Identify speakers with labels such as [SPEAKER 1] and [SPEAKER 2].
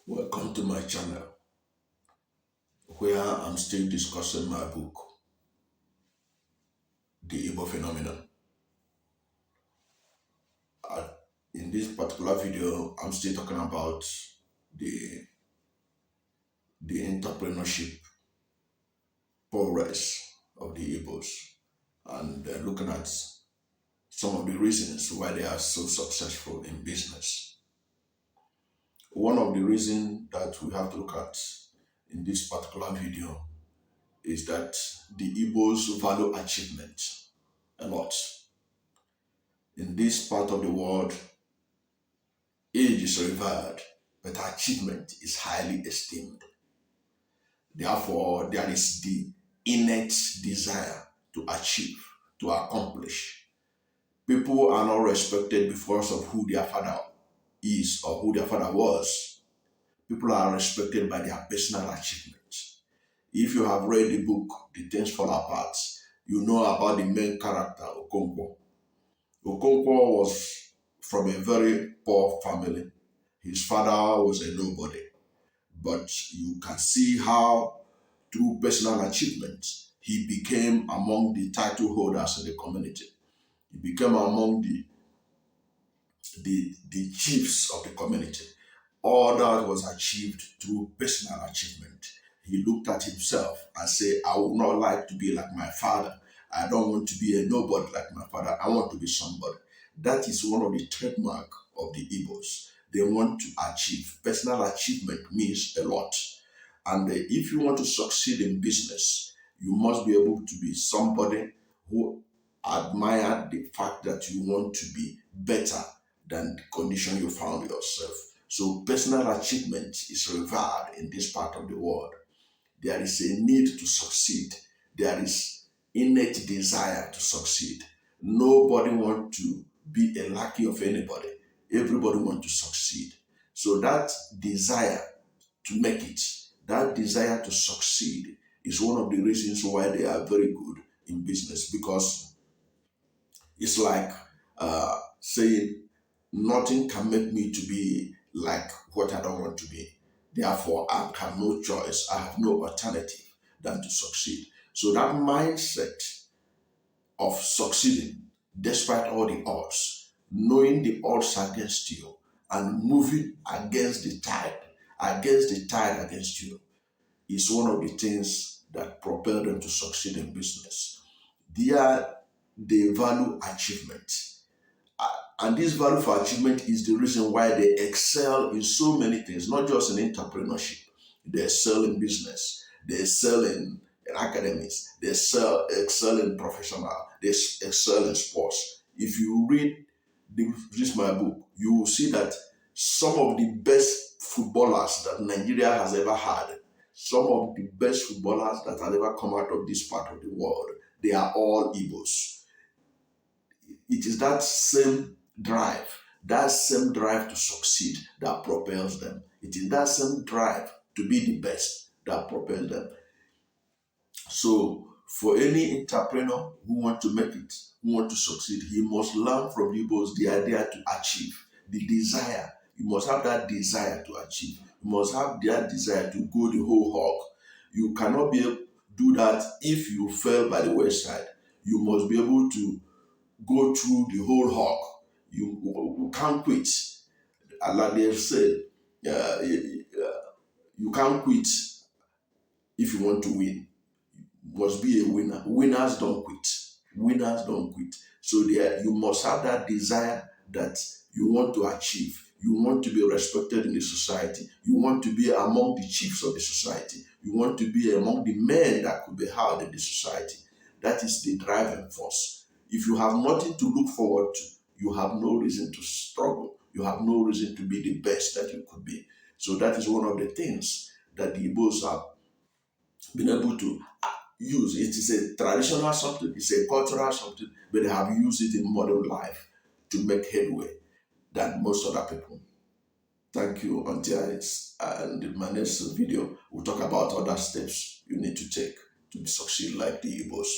[SPEAKER 1] Welcome to my channel where I'm still discussing my book, The Igbo Phenomenon. Uh, in this particular video, I'm still talking about the, the entrepreneurship progress of the Igbos and looking at some of the reasons why they are so successful in business. One of the reasons that we have to look at in this particular video is that the Igbos value achievement a lot. In this part of the world, age is revered, but achievement is highly esteemed. Therefore, there is the innate desire to achieve, to accomplish. People are not respected because of who their father is or who their father was. People are respected by their personal achievements. If you have read the book, The Things Fall Apart, you know about the main character, Okonkwo. Okonkwo was from a very poor family. His father was a nobody. But you can see how, through personal achievements, he became among the title holders in the community. He became among the chiefs of the community. All that was achieved through personal achievement. He looked at himself and said, I would not like to be like my father. I don't want to be a nobody like my father. I want to be somebody. That is one of the trademark of the Igbos. They want to achieve. Personal achievement means a lot. And if you want to succeed in business, you must be able to be somebody who admire the fact that you want to be better than the condition you found yourself. So personal achievement is revered in this part of the world. There is a need to succeed. There is innate desire to succeed. Nobody wants to be a lackey of anybody. Everybody wants to succeed. So that desire to make it, that desire to succeed is one of the reasons why they are very good in business, because it's like saying, nothing can make me to be like what I don't want to be. Therefore, I have no choice. I have no alternative than to succeed. So that mindset of succeeding despite all the odds, knowing the odds against you and moving against the tide against you, is one of the things that propel them to succeed in business. They value achievement. And this value for achievement is the reason why they excel in so many things, not just in entrepreneurship. They excel in business. They excel in academics. They excel in professional. They excel in sports. If you read this my book, you will see that some of the best footballers that Nigeria has ever had, some of the best footballers that have ever come out of this part of the world, they are all Igbos. It is that same drive to succeed that propels them. It is that same drive to be the best that propels them. So for any entrepreneur who want to make it, who want to succeed, he must learn from Igbos the idea to achieve, the desire. You must have that desire to achieve. You must have that desire to go the whole hog. You cannot be able to do that if you fail by the wayside. You must be able to go through the whole hog. You can't quit. Like they said, you can't quit if you want to win. You must be a winner. Winners don't quit. Winners don't quit. So you must have that desire that you want to achieve. You want to be respected in the society. You want to be among the chiefs of the society. You want to be among the men that could be held in the society. That is the driving force. If you have nothing to look forward to, you have no reason to struggle. You have no reason to be the best that you could be. So that is one of the things that the Igbos have been able to use. It is a traditional something, it's a cultural something, but they have used it in modern life to make headway than most other people. Thank you. And in my next video, we'll talk about other steps you need to take to succeed like the Igbos.